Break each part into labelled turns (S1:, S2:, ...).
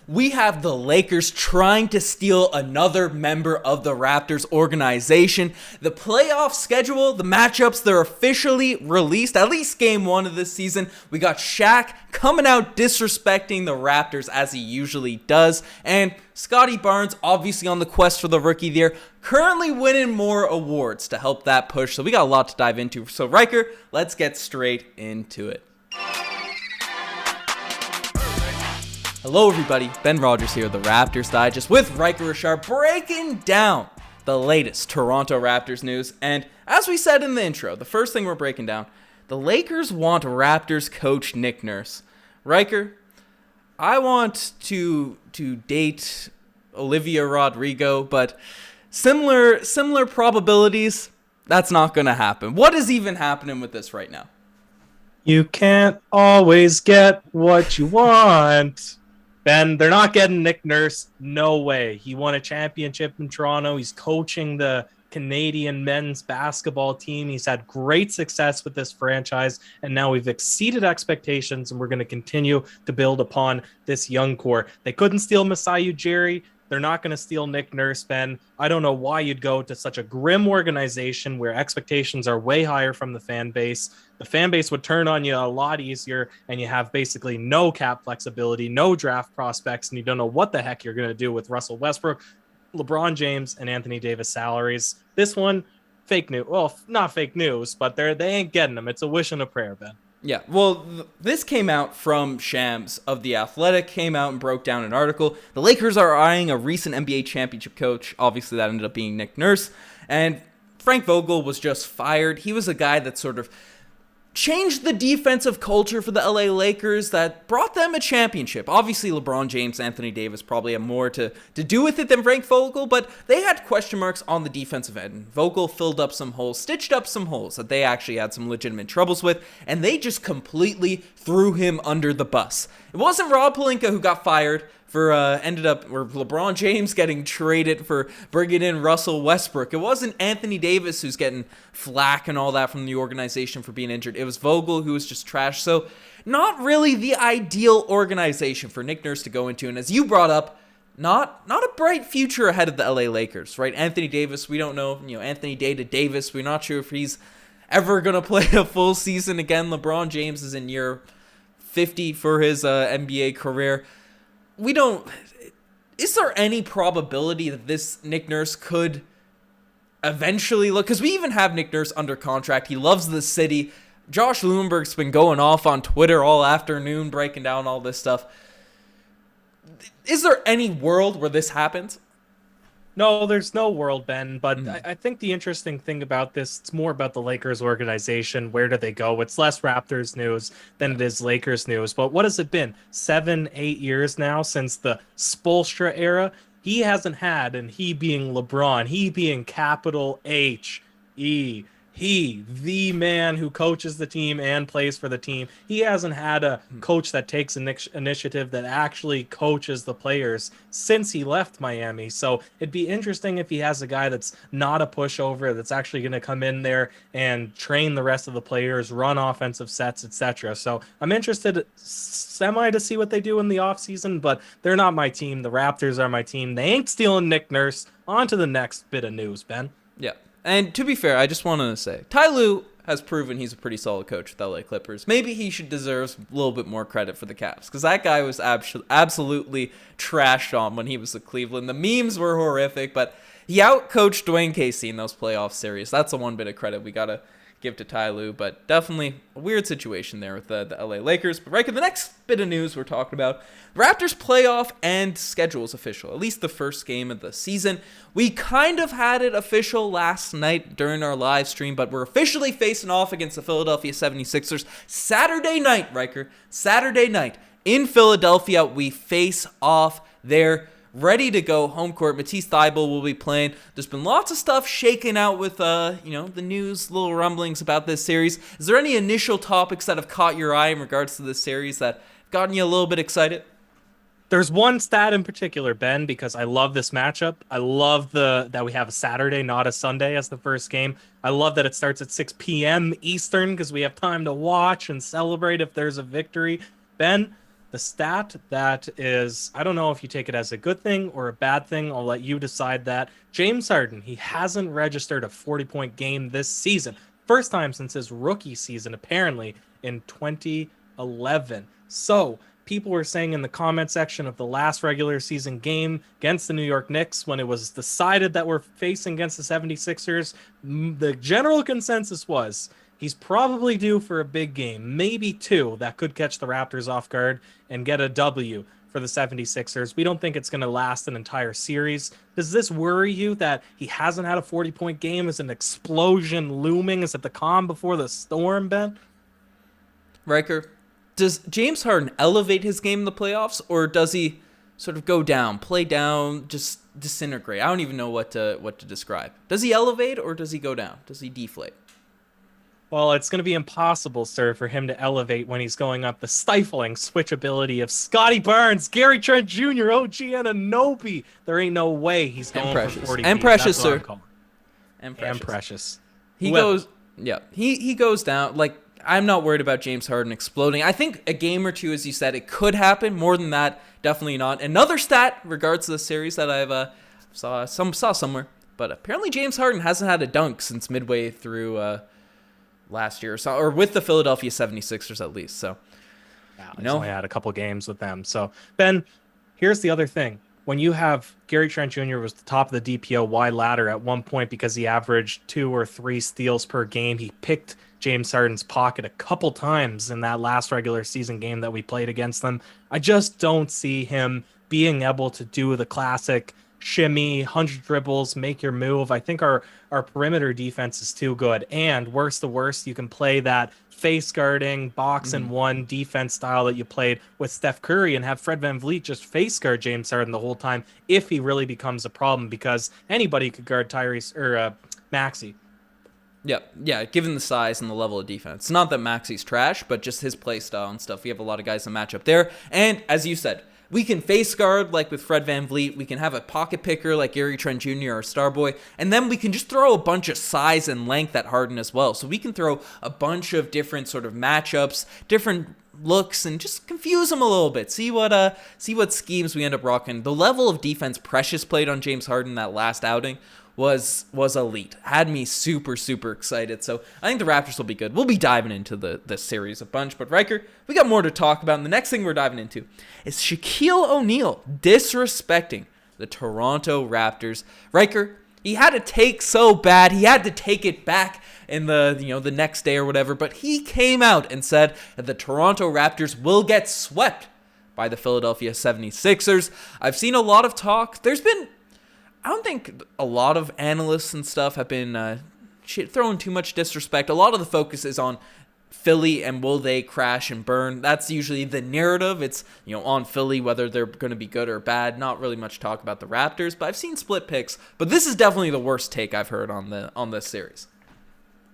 S1: we have the Lakers trying to steal another member of the Raptors organization. The playoff schedule, the matchups, they're officially released, at least game one of this season. We got Shaq coming out disrespecting the Raptors as he usually does, and Scottie Barnes obviously on the quest for the Rookie of the Year, currently winning more awards to help that push. So we got a lot to dive into. So Ryker, let's get straight into it. Hello everybody, Ben Rogers here, the Raptors Digest with Ryker Richard, breaking down the latest Toronto Raptors news. And as we said in the intro, the first thing we're breaking down, the Lakers want Raptors coach Nick Nurse. Ryker, I want to date Olivia Rodrigo, but similar probabilities, that's not going to happen. What is even happening with this right now?
S2: You can't always get what you want. Ben, they're not getting Nick Nurse. No way. He won a championship in Toronto. He's coaching the Canadian men's basketball team. He's had great success with this franchise, and now we've exceeded expectations, and we're going to continue to build upon this young core. They couldn't steal Masai Ujiri. They're not going to steal Nick Nurse, Ben. I don't know why you'd go to such a grim organization where expectations are way higher from the fan base. The fan base would turn on you a lot easier, and you have basically no cap flexibility, no draft prospects, and you don't know what the heck you're going to do with Russell Westbrook, LeBron James, and Anthony Davis salaries. This one, fake news. Well, not fake news, but they ain't getting them. It's a wish and a prayer, Ben.
S1: Yeah, well, this came out from Shams of The Athletic, came out and broke down an article. The Lakers are eyeing a recent NBA championship coach. Obviously, that ended up being Nick Nurse. And Frank Vogel was just fired. He was a guy that sort of changed the defensive culture for the LA Lakers that brought them a championship. Obviously, LeBron James, Anthony Davis probably have more to do with it than Frank Vogel, but they had question marks on the defensive end. Vogel filled up some holes, stitched up some holes that they actually had some legitimate troubles with, and they just completely threw him under the bus. It wasn't Rob Pelinka who got fired for LeBron James getting traded for bringing in Russell Westbrook. It wasn't Anthony Davis who's getting flack and all that from the organization for being injured. It was Vogel who was just trash. So not really the ideal organization for Nick Nurse to go into. And as you brought up, not a bright future ahead of the LA Lakers, right? Anthony Davis, we don't know, Anthony Day to Davis. We're not sure if he's ever going to play a full season again. LeBron James is in year 50 for his NBA career. Is there any probability that this Nick Nurse could eventually look, because we even have Nick Nurse under contract. He loves the city. Josh Lumenberg's been going off on Twitter all afternoon, breaking down all this stuff. Is there any world where this happens?
S2: No, there's no world, Ben, but I think the interesting thing about this, it's more about the Lakers organization. Where do they go? It's less Raptors news than it is Lakers news. But what has it been? 7, 8 years now since the Spoelstra era? He hasn't had, and he being LeBron, he being capital H-E, he, the man who coaches the team and plays for the team, he hasn't had a coach that takes initiative that actually coaches the players since he left Miami. So it'd be interesting if he has a guy that's not a pushover, that's actually going to come in there and train the rest of the players, run offensive sets, etc. So I'm interested semi to see what they do in the offseason, but they're not my team. The Raptors are my team. They ain't stealing Nick Nurse. On to the next bit of news, Ben.
S1: Yeah. And to be fair, I just wanted to say, Ty Lue has proven he's a pretty solid coach with the LA Clippers. Maybe he should deserve a little bit more credit for the Cavs, because that guy was absolutely trashed on when he was with Cleveland. The memes were horrific, but he outcoached Dwayne Casey in those playoff series. That's the one bit of credit we got to give to Ty Lue, but definitely a weird situation there with the LA Lakers. But right, the next bit of news we're talking about, Raptors playoff and schedule is official, at least the first game of the season. We kind of had it official last night during our live stream, but we're officially facing off against the Philadelphia 76ers Saturday night, Ryker. Saturday night in Philadelphia, we face off there. Ready to go home court. Matisse Thybulle will be playing. There's been lots of stuff shaken out with, the news, little rumblings about this series. Is there any initial topics that have caught your eye in regards to this series that have gotten you a little bit excited?
S2: There's one stat in particular, Ben, because I love this matchup. I love that we have a Saturday, not a Sunday as the first game. I love that it starts at 6 p.m. Eastern because we have time to watch and celebrate if there's a victory. Ben, The stat that is, I don't know if you take it as a good thing or a bad thing. I'll let you decide that. James Harden, he hasn't registered a 40-point game this season. First time since his rookie season, apparently, in 2011. So, people were saying in the comment section of the last regular season game against the New York Knicks, when it was decided that we're facing against the 76ers, the general consensus was he's probably due for a big game, maybe two, that could catch the Raptors off guard and get a W for the 76ers. We don't think it's going to last an entire series. Does this worry you that he hasn't had a 40-point game? Is an explosion looming? Is it the calm before the storm, Ben?
S1: Riker, does James Harden elevate his game in the playoffs, or does he sort of go down, play down, just disintegrate? I don't even know what to describe. Does he elevate, or does he go down? Does he deflate?
S2: Well, it's going to be impossible, sir, for him to elevate when he's going up the stifling switchability of Scottie Barnes, Gary Trent Jr., OG Anunoby. There ain't no way he's going for 40
S1: and
S2: feet.
S1: precious,
S2: That's what
S1: sir.
S2: I'm
S1: And
S2: calling.
S1: precious.
S2: He
S1: goes, yeah. He goes down. Like, I'm not worried about James Harden exploding. I think a game or two, as you said, it could happen. More than that, definitely not. Another stat regards to the series that I've saw somewhere, but apparently James Harden hasn't had a dunk since midway through last year, or with the Philadelphia 76ers at least. So,
S2: yeah, he's only had a couple games with them. So, Ben, here's the other thing. When you have Gary Trent Jr. was the top of the DPOY ladder at one point because he averaged 2 or 3 steals per game. He picked James Harden's pocket a couple times in that last regular season game that we played against them. I just don't see him being able to do the classic shimmy, 100 dribbles, make your move. I think our perimeter defense is too good. And worst to worst, you can play that face guarding, box and one defense style that you played with Steph Curry and have Fred VanVleet just face guard James Harden the whole time if he really becomes a problem, because anybody could guard Tyrese or Maxey.
S1: Yeah, given the size and the level of defense. It's not that Maxey's trash, but just his play style and stuff. We have a lot of guys that match up there. And as you said, we can face guard like with Fred VanVleet. We can have a pocket picker like Gary Trent Jr. or Starboy. And then we can just throw a bunch of size and length at Harden as well. So we can throw a bunch of different sort of matchups, different looks, and just confuse him a little bit. See what schemes we end up rocking. The level of defense Precious played on James Harden that last outing was elite. Had me super, super excited. So I think the Raptors will be good. We'll be diving into the series a bunch. But Riker, we got more to talk about. And the next thing we're diving into is Shaquille O'Neal disrespecting the Toronto Raptors. Riker, he had a take so bad. He had to take it back in the next day or whatever. But he came out and said that the Toronto Raptors will get swept by the Philadelphia 76ers. I've seen a lot of talk. I don't think a lot of analysts and stuff have been throwing too much disrespect. A lot of the focus is on Philly and will they crash and burn. That's usually the narrative. It's on Philly, whether they're going to be good or bad. Not really much talk about the Raptors, but I've seen split picks. But this is definitely the worst take I've heard on this series.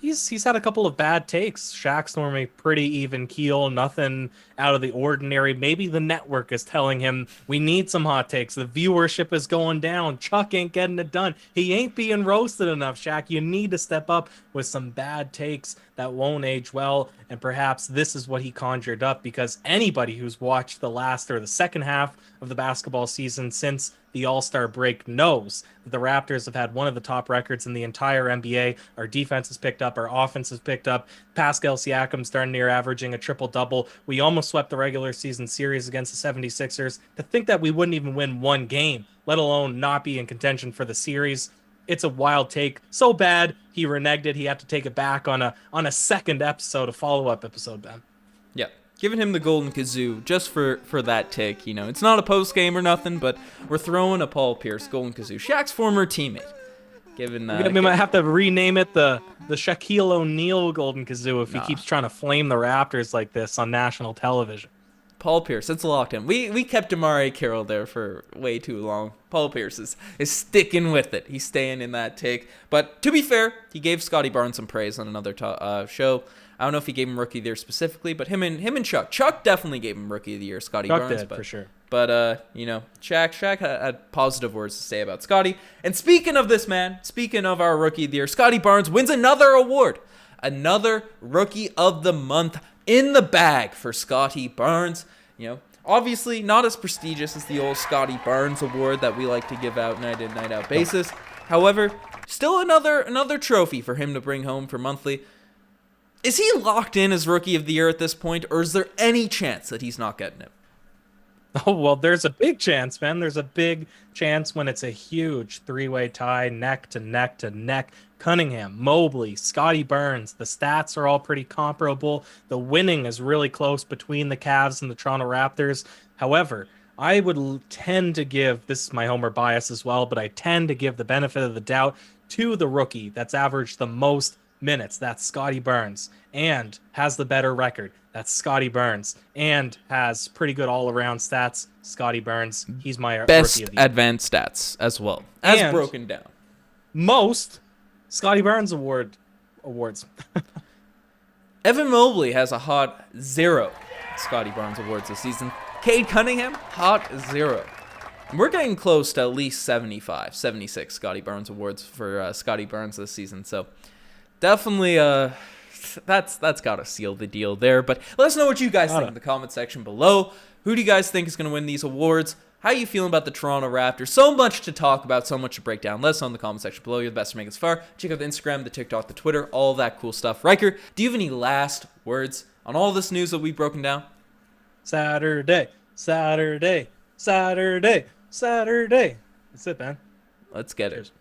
S2: He's had a couple of bad takes. Shaq's normally pretty even keel, nothing out of the ordinary. Maybe the network is telling him we need some hot takes. The viewership is going down. Chuck ain't getting it done. He ain't being roasted enough, Shaq. You need to step up with some bad takes that won't age well. And perhaps this is what he conjured up, because anybody who's watched the last or the second half of the basketball season since the All-Star break knows that the Raptors have had one of the top records in the entire NBA. Our defense has picked up. Our offense has picked up. Pascal Siakam's darn near averaging a triple-double. We almost swept the regular season series against the 76ers. To think that we wouldn't even win one game, let alone not be in contention for the series, it's a wild take. So bad, he reneged it. He had to take it back on a second episode, a follow-up episode, Ben.
S1: Yeah. Giving him the golden kazoo just for that take. It's not a post game or nothing, but we're throwing a Paul Pierce golden kazoo, Shaq's former teammate.
S2: We might have to rename it the Shaquille O'Neal golden kazoo if he keeps trying to flame the Raptors like this on national television.
S1: Paul Pierce, it's locked in. We kept Amari Carroll there for way too long. Paul Pierce is sticking with it. He's staying in that take. But to be fair, he gave Scottie Barnes some praise on another show. I don't know if he gave him Rookie of the Year specifically, but him and Chuck. Chuck definitely gave him Rookie of the Year, Scottie Barnes.
S2: Did, for sure.
S1: But, Shaq had positive words to say about Scottie. And speaking of this man, speaking of our Rookie of the Year, Scottie Barnes wins another award. Another Rookie of the Month in the bag for Scottie Barnes. Obviously, not as prestigious as the old Scottie Barnes Award that we like to give out night in, night out basis. However, still another trophy for him to bring home for monthly. Is he locked in as Rookie of the Year at this point, or is there any chance that he's not getting it?
S2: Oh, well, there's a big chance, man. There's a big chance when it's a huge three-way tie, neck to neck to neck. Cunningham, Mobley, Scottie Barnes. The stats are all pretty comparable. The winning is really close between the Cavs and the Toronto Raptors. However, I would tend to give, this is my homer bias as well, but I tend to give the benefit of the doubt to the rookie that's averaged the most minutes. That's Scottie Barnes, and has the better record. That's Scottie Barnes, and has pretty good all-around stats. Scottie Barnes, he's my
S1: best
S2: rookie of the year.
S1: advanced stats as well, as
S2: And
S1: broken down.
S2: Most Scottie Barnes awards.
S1: Evan Mobley has a hot 0 Scottie Barnes awards this season. Cade Cunningham, hot 0. And we're getting close to at least 75, 76 Scottie Barnes awards for Scottie Barnes this season. So definitely, that's got to seal the deal there. But let us know what you guys think in the comment section below. Who do you guys think is going to win these awards? How are you feeling about the Toronto Raptors? So much to talk about, so much to break down. Let us know in the comment section below. You're the best to make us far. Check out the Instagram, the TikTok, the Twitter, all that cool stuff. Ryker, do you have any last words on all this news that we've broken down?
S2: Saturday, Saturday, Saturday, Saturday. That's it, man.
S1: Let's get it.
S2: Cheers.